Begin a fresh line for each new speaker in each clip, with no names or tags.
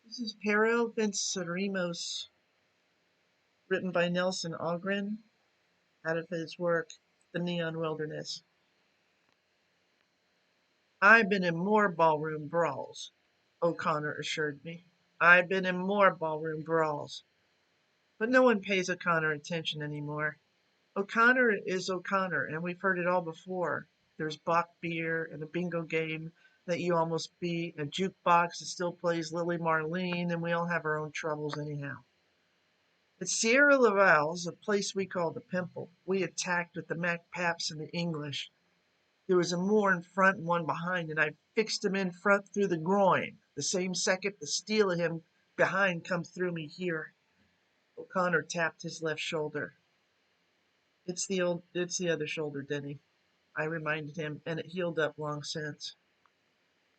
This is Venceremos, written by Nelson Algren, out of his work, The Neon Wilderness. I've been in more ballroom brawls, O'Connor assured me. I've been in more ballroom brawls. But no one pays O'Connor attention anymore. O'Connor is O'Connor, and we've heard it all before. There's Bach beer and a bingo game that you almost beat, a jukebox that still plays Lily Marlene, and we all have our own troubles anyhow. At Sierra Laval's, a place we call the Pimple, we attacked with the Mac Paps and the English. There was a Moor in front and one behind, and I fixed him in front through the groin. The same second the steel of him behind come through me here. O'Connor tapped his left shoulder. It's the other shoulder, Denny, I reminded him, and it healed up long since.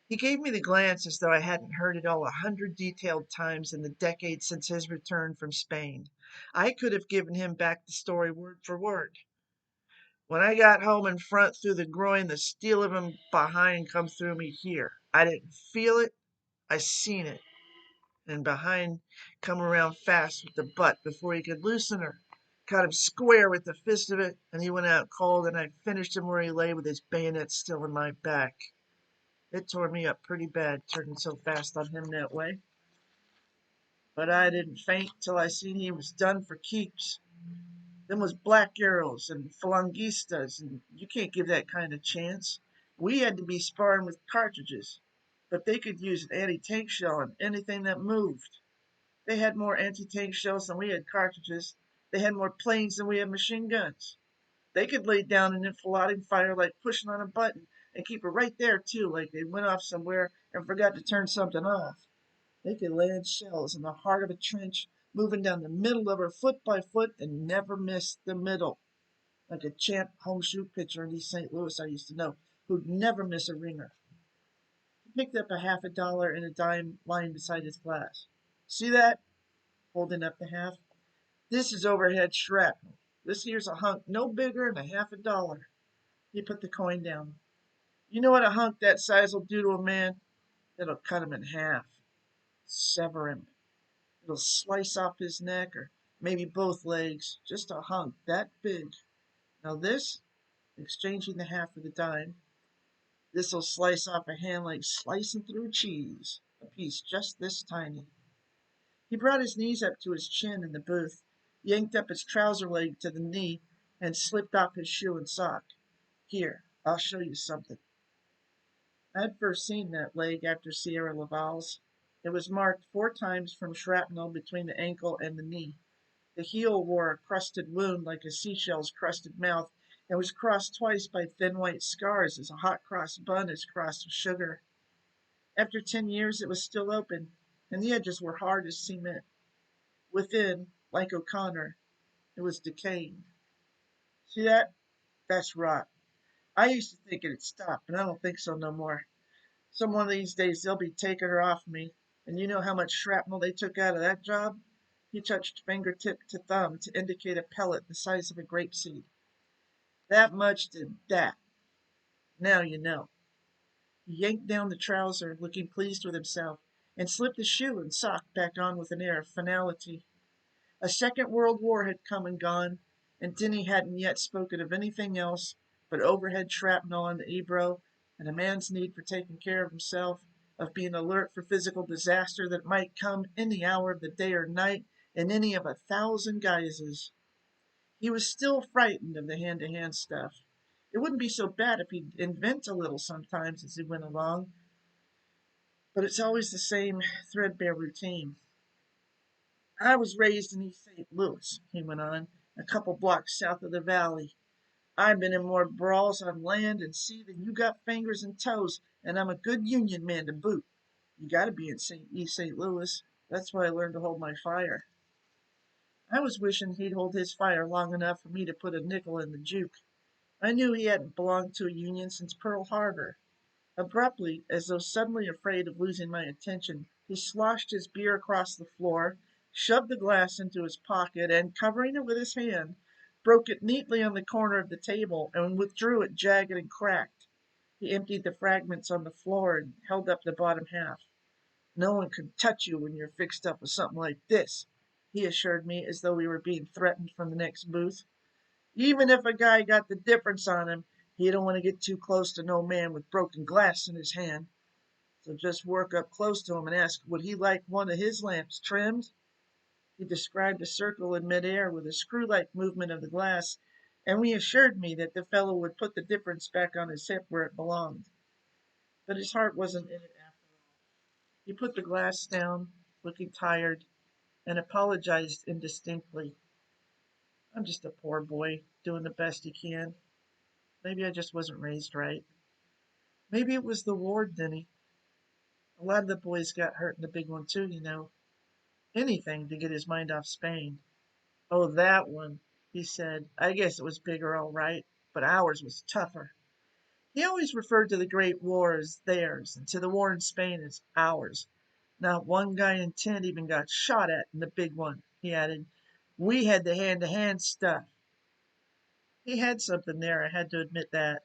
He gave me the glance as though I hadn't heard it all 100 detailed times in the decade since his return from Spain. I could have given him back the story word for word. When I got home in front through the groin, the steel of him behind come through me here. I didn't feel it, I seen it. And behind come around fast with the butt before he could loosen her. Caught him square with the fist of it, and he went out cold, and I finished him where he lay with his bayonet still in my back. It tore me up pretty bad, turning so fast on him that way. But I didn't faint till I seen he was done for keeps. Them was black arrows and falangistas, and you can't give that kind of chance. We had to be sparring with cartridges, but they could use an anti-tank shell on anything that moved. They had more anti-tank shells than we had cartridges. They had more planes than we had machine guns. They could lay down an enfilade fire like pushing on a button and keep it right there, too, like they went off somewhere and forgot to turn something off. They could land shells in the heart of a trench, moving down the middle of her foot by foot and never miss the middle. Like a champ home shoe pitcher in East St. Louis I used to know, who'd never miss a ringer. He picked up a $50 and a dime lying beside his glass. See that? Holding up the half. This is overhead shrapnel. This here's a hunk no bigger than a $50. He put the coin down. You know what a hunk that size'll do to a man? It'll cut him in half. Sever him. It'll slice off his neck or maybe both legs. Just a hunk that big. Now this, exchanging the half for the dime, this'll slice off a hand like slicing through cheese. A piece just this tiny. He brought his knees up to his chin in the booth, yanked up his trouser leg to the knee, and slipped off his shoe and sock. Here, I'll show you something. I'd first seen that leg after Sierra Laval's. It was marked 4 times from shrapnel between the ankle and the knee. The heel wore a crusted wound like a seashell's crusted mouth, and was crossed twice by thin white scars as a hot cross bun is crossed with sugar. After 10 years it was still open, and the edges were hard as cement. Within, like O'Connor, it was decaying. See that? That's rot. I used to think it'd stop, but I don't think so no more. Some one of these days they'll be taking her off me, and you know how much shrapnel they took out of that job? He touched fingertip to thumb to indicate a pellet the size of a grapeseed. That much did that. Now you know. He yanked down the trouser, looking pleased with himself, and slipped the shoe and sock back on with an air of finality. A second world war had come and gone, and Denny hadn't yet spoken of anything else but overhead shrapnel on the Ebro, and a man's need for taking care of himself, of being alert for physical disaster that might come any hour of the day or night in any of 1,000 guises. He was still frightened of the hand-to-hand stuff. It wouldn't be so bad if he'd invent a little sometimes as he went along, but it's always the same threadbare routine. I was raised in East St. Louis, he went on, a couple blocks south of the valley. I've been in more brawls on land and sea than you got fingers and toes, and I'm a good Union man to boot. You gotta be in East St. Louis. That's why I learned to hold my fire. I was wishing he'd hold his fire long enough for me to put a nickel in the juke. I knew he hadn't belonged to a Union since Pearl Harbor. Abruptly, as though suddenly afraid of losing my attention, he sloshed his beer across the floor, shoved the glass into his pocket, and, covering it with his hand, broke it neatly on the corner of the table and withdrew it jagged and cracked. He emptied the fragments on the floor and held up the bottom half. No one could touch you when you're fixed up with something like this, he assured me as though we were being threatened from the next booth. Even if a guy got the difference on him, he don't want to get too close to no man with broken glass in his hand. So just work up close to him and ask would he like one of his lamps trimmed? He described a circle in midair with a screw-like movement of the glass, and reassured me that the fellow would put the difference back on his hip where it belonged. But his heart wasn't in it after all. He put the glass down, looking tired, and apologized indistinctly. I'm just a poor boy, doing the best he can. Maybe I just wasn't raised right. Maybe it was the war, Denny. A lot of the boys got hurt in the big one too, you know. Anything to get his mind off Spain. Oh, that one, he said. I guess it was bigger, all right, but ours was tougher. He always referred to the Great War as theirs, and to the war in Spain as ours. Not one guy in 10 even got shot at in the big one, he added. We had the hand-to-hand stuff. He had something there, I had to admit that.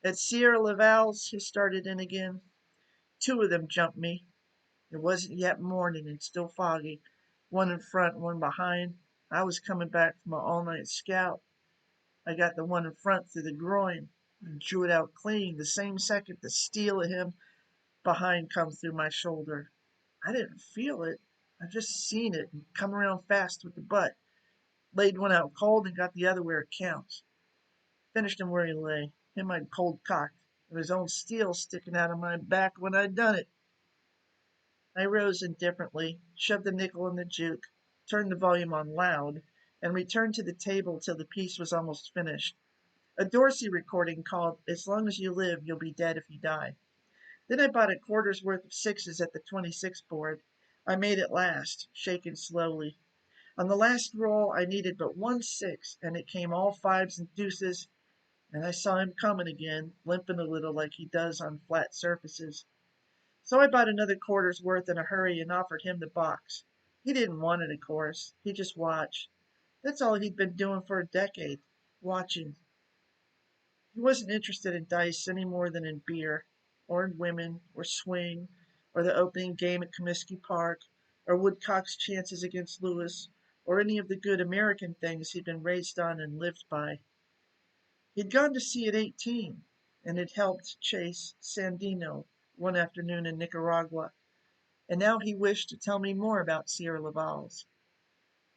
At Sierra Laval's, he started in again. Two of them jumped me. It wasn't yet morning and still foggy. One in front, one behind. I was coming back from an all-night scout. I got the one in front through the groin and drew it out clean the same second the steel of him behind come through my shoulder. I didn't feel it. I just seen it and come around fast with the butt. Laid one out cold and got the other where it counts. Finished him where he lay, him I'd cold cocked, with his own steel sticking out of my back when I'd done it. I rose indifferently, shoved the nickel in the juke, turned the volume on loud, and returned to the table till the piece was almost finished. A Dorsey recording called As Long as You Live, You'll Be Dead If You Die. Then I bought a quarter's worth of sixes at the 26 board. I made it last, shaking slowly. On the last roll, I needed but one six, and it came all fives and deuces, and I saw him coming again, limping a little like he does on flat surfaces. So I bought another quarter's worth in a hurry and offered him the box. He didn't want it, of course. He just watched. That's all he'd been doing for a decade, watching. He wasn't interested in dice any more than in beer, or in women, or swing, or the opening game at Comiskey Park, or Woodcock's chances against Lewis, or any of the good American things he'd been raised on and lived by. He'd gone to sea at 18, and had helped chase Sandino one afternoon in Nicaragua, and now he wished to tell me more about Sierra Leval's.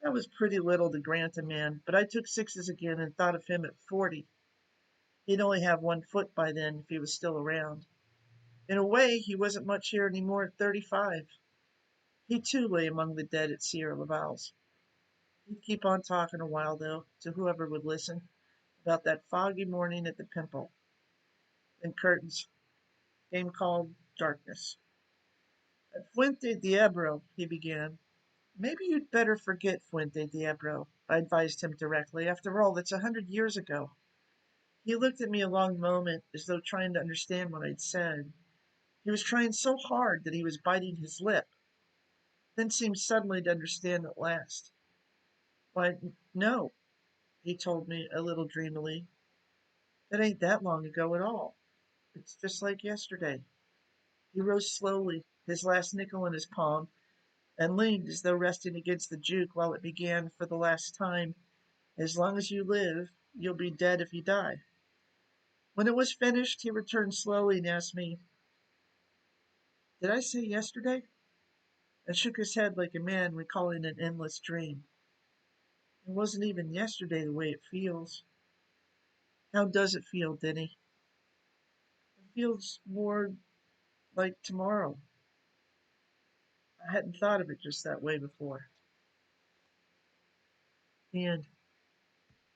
That was pretty little to grant a man, but I took sixes again and thought of him at 40. He'd only have 1 foot by then if he was still around. In a way, he wasn't much here any more at 35. He too lay among the dead at Sierra Leval's. He'd keep on talking a while, though, to whoever would listen, about that foggy morning at the Pimple. Then curtains. Game called darkness. At Fuente de Ebro, he began. Maybe you'd better forget Fuente de Ebro, I advised him directly. After all, that's 100 years ago. He looked at me a long moment, as though trying to understand what I'd said. He was trying so hard that he was biting his lip, then seemed suddenly to understand at last. Why, no, he told me a little dreamily. It ain't that long ago at all. It's just like yesterday. He rose slowly, his last nickel in his palm, and leaned as though resting against the juke while it began for the last time. As long as you live, you'll be dead if you die. When it was finished, he returned slowly and asked me, Did I say yesterday? And shook his head like a man recalling an endless dream. It wasn't even yesterday the way it feels. How does it feel, Denny? It feels more like tomorrow. I hadn't thought of it just that way before. The end.